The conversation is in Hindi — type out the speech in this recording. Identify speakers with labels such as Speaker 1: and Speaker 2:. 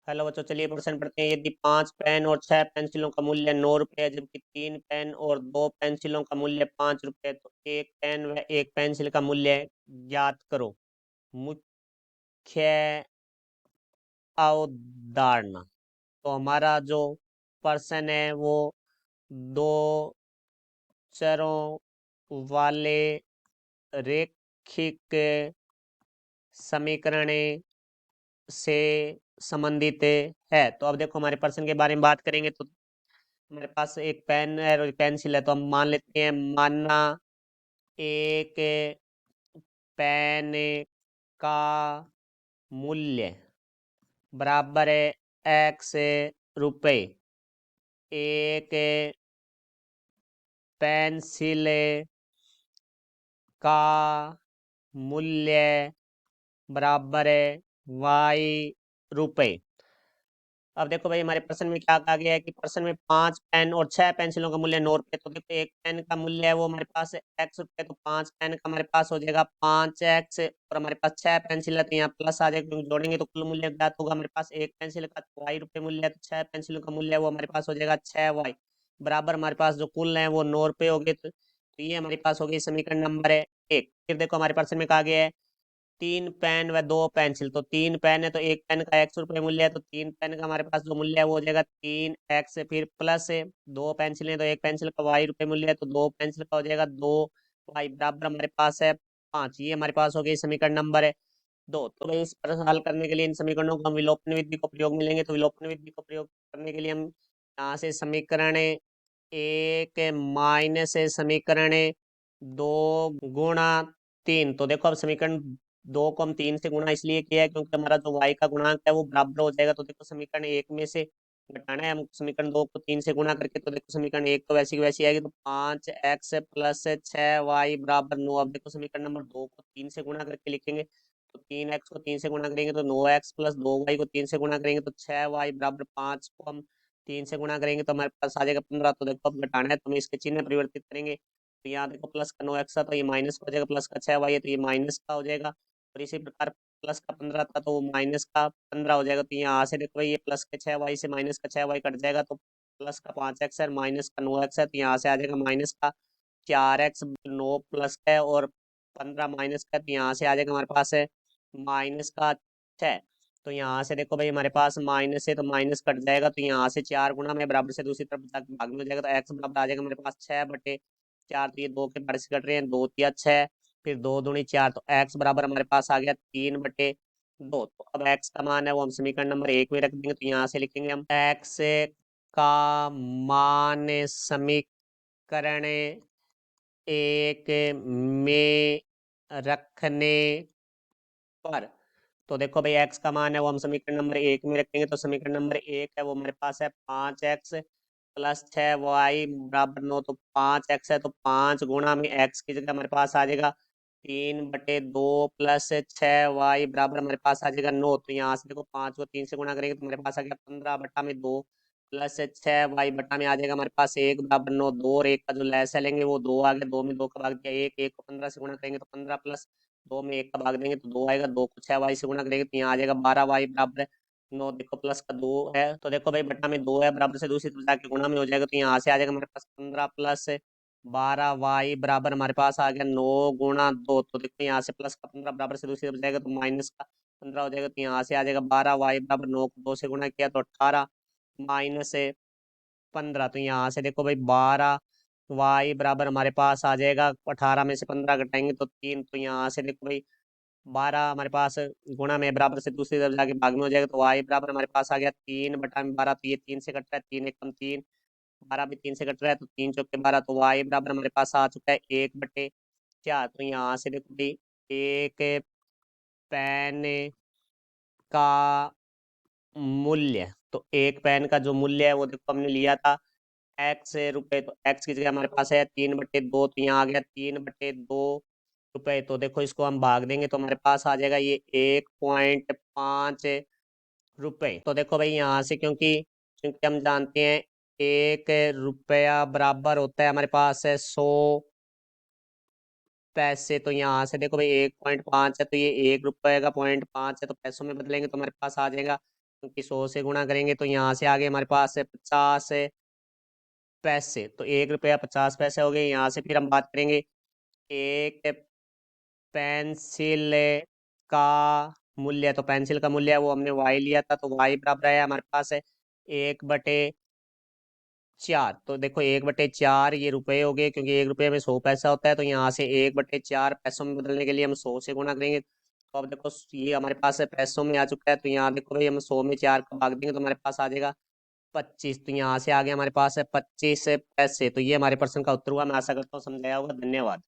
Speaker 1: हेलो बच्चों, चलिए प्रश्न पढ़ते हैं। यदि 5 पेन और 6 पेंसिलों का मूल्य 9 रुपये है, जबकि 3 पेन और 2 पेंसिलों का मूल्य 5 रुपये, तो एक पेन व एक पेंसिल का मूल्य ज्ञात करो। मुख्य अवधारणा। तो हमारा जो प्रश्न है वो दो चरों वाले रैखिक समीकरण से संबंधित है। तो अब देखो, हमारे प्रश्न के बारे में बात करेंगे तो हमारे पास एक पेन है और एक पेंसिल है। तो हम मान लेते हैं, मानना एक पेन का मूल्य बराबर है x रुपए। एक पेंसिल का मूल्य बराबर है y रुपए। अब देखो भाई, हमारे प्रश्न में क्या कहा गया है कि प्रश्न में 5 पेन और 6 पेंसिलों का मूल्य 9 रुपये। तो देखो, एक पेन का मूल्य है वो हमारे पास है x रुपये, तो 5 पेन का हमारे पास हो जाएगा 5x, और हमारे पास 6 पेंसिल है तो यहाँ प्लस आ जाएगा, क्योंकि जोड़ेंगे तो कुल मूल्य ज्ञात होगा। हमारे पास एक पेंसिल का y रुपये मूल्य है, तो 6 पेंसिलों का मूल्य है वो हमारे पास हो जाएगा 6y, बराबर हमारे पास जो कुल है वो 9 रुपये हो गए। तो ये हमारे पास हो गई समीकरण नंबर है 1। फिर देखो, हमारे प्रश्न में कहा गया है 3 पेन व 2 पेंसिल। तो 3 पेन है तो एक पेन का x रुपये मूल्य है, तो 3 पेन का हमारे पास जो मूल्य है वो हो जाएगा 3x। फिर प्लस है 2 पेंसिल है तो एक पेंसिल का y रुपये मूल्य है, तो 2 पेंसिल का हो जाएगा 2y, बराबर हमारे पास है 5। ये हमारे पास हो गई समीकरण नंबर है 2। तो भाई, इस प्रश्न हल करने के लिए इन समीकरणों को हम विलोपन विधि को प्रयोग में लेंगे। तो विलोपन विधि को प्रयोग करने के लिए हम यहाँ से समीकरण 1 माइनस समीकरण 2 गुणा 3। तो देखो, अब समीकरण 2 को हम 3 से गुणा इसलिए किया है क्योंकि हमारा जो y का गुणांक है वो बराबर हो जाएगा। तो देखो, समीकरण 1 में से घटाना है हम समीकरण 2 को 3 से गुणा करके। तो देखो, समीकरण 1 तो वैसी की वैसी आएगी, तो 5x प्लस 6y बराबर 9। अब देखो, समीकरण नंबर 2 को 3 से गुणा करके लिखेंगे, तो 3x को 3 से गुणा करेंगे तो 9x प्लस 2y को 3 से गुणा करेंगे तो 6y बराबर 5 को हम 3 से गुणा करेंगे तो हमारे पास आ जाएगा 15। तो देखो, अब घटाना है तो हम इसके चिन्ह परिवर्तित करेंगे। तो यहाँ देखो, प्लस का 9x था तो ये माइनस का हो जाएगा, प्लस का 6y है तो ये माइनस का हो जाएगा, और इसी प्रकार प्लस का 15 था तो वो माइनस का 15 हो जाएगा। तो यहाँ से देखो भाई, ये प्लस के 6y से माइनस का 6y कट जाएगा, तो प्लस का 5x है माइनस का 9x है, तो यहाँ से आ जाएगा माइनस का 4x। 9 प्लस है और 15 माइनस का, तो यहाँ से आ जाएगा हमारे पास है माइनस का 6। तो यहाँ से देखो भाई, हमारे पास माइनस है तो माइनस कट जाएगा, तो यहाँ से 4 गुना में बराबर से दूसरी तरफ जाकर भाग में हो जाएगा, तो x बराबर आ जाएगा हमारे पास 6/4। तो ये 2 के बार से कट रहे हैं, 2 तिया 6, फिर 2 दूनी 4, तो x बराबर हमारे पास आ गया 3/2। तो अब x का मान है वो हम समीकरण नंबर 1 में रख देंगे। तो यहाँ से लिखेंगे हम x का मान समीकरण 1 में रखने पर। तो देखो भाई, x का मान है वो हम समीकरण नंबर 1 में रखेंगे। तो समीकरण नंबर 1 है वो हमारे पास है 5x प्लस 6y बराबर 9। तो 5x है तो 5 गुणा में x की जगह हमारे पास आ जाएगा 3/2 प्लस 6y बराबर हमारे पास आ जाएगा 9। तो यहाँ से देखो, 5 को 3 से गुणा करेंगे तो हमारे पास आ गया 15/2 प्लस 6y बटा में आ जाएगा हमारे पास 1 बराबर 9। 2 और 1 का जो लैस लेंगे वो 2 आ गया, 2 में 2 का भाग दिया 1, 1 को 15 से गुणा करेंगे तो 15 प्लस 2 में 1 का भाग देंगे तो 2 आएगा, 2 को 6y से गुणा करेंगे तो यहाँ आ जाएगा 12y बराबर 9। देखो, प्लस का 2 है तो देखो भाई, बटा में 2 है, बराबर से दूसरी तरफ जाके गुणा में हो जाएगा, तो यहाँ से आ जाएगा हमारे पास 15 प्लस 12y बराबर हमारे पास आ गया 9 गुणा 2। तो देखो, यहाँ से प्लस का 15 बराबर से दूसरी तरफ जाएगा तो माइनस का 15 हो जाएगा, तो यहाँ से आ जाएगा 12y बराबर 9 को 2 से गुणा किया तो 18 माइनस 15। तो यहाँ से देखो भाई, 12y बराबर हमारे पास आ जाएगा, 18 में से 15 घटाएंगे तो 3। तो यहाँ से देखो भाई, 12 हमारे पास गुणा में बराबर से दूसरी तरफ जाके भाग में हो जाएगा, तो y बराबर हमारे पास आ गया 3/12। तो ये 3 से कट रहा है, 3 एकम 3, 12 भी 3 से कट रहा है, तो 3 चौके 12। तो y बराबर हमारे पास आ चुका है 1/4। तो यहाँ से देखो भाई, एक पेन का मूल्य, तो एक पेन का जो मूल्य है वो देखो हमने लिया था x रुपए। तो x की जगह हमारे पास है 3/2, तो यहाँ आ गया 3/2 रुपए। तो देखो, इसको हम भाग देंगे तो हमारे पास आ जाएगा ये 1.5 रुपए। तो देखो भाई, यहाँ से क्योंकि क्योंकि हम जानते हैं 1 रुपया बराबर होता है हमारे पास है 100 पैसे। तो यहाँ से देखो भाई, 1.5 है तो ये 1 रुपए का 0.5 है, तो पैसों में बदलेंगे तो हमारे पास आ जाएगा क्योंकि 100 से गुणा करेंगे तो यहाँ से आगे हमारे पास है 50 पैसे, तो 1 रुपया 50 पैसे हो गए। यहाँ से फिर हम बात करेंगे एक पेंसिल का मूल्य, तो पेंसिल का मूल्य वो हमने वाई लिया था, तो वाई बराबर है हमारे पास है 1/4। तो देखो 1/4 ये रुपए हो गए, क्योंकि 1 रुपये में 100 पैसा होता है, तो यहाँ से 1/4 पैसों में बदलने के लिए हम 100 से गुणा करेंगे। तो अब देखो ये हमारे पास है पैसों में आ चुका है, तो यहाँ देखो भाई हम 100 में 4 को भाग देंगे तो हमारे पास आ जाएगा 25। तो यहाँ से आगे हमारे पास है 25 पैसे। तो ये हमारे प्रश्न का उत्तर हुआ। मैं आशा करता हूँ समझाया होगा। धन्यवाद।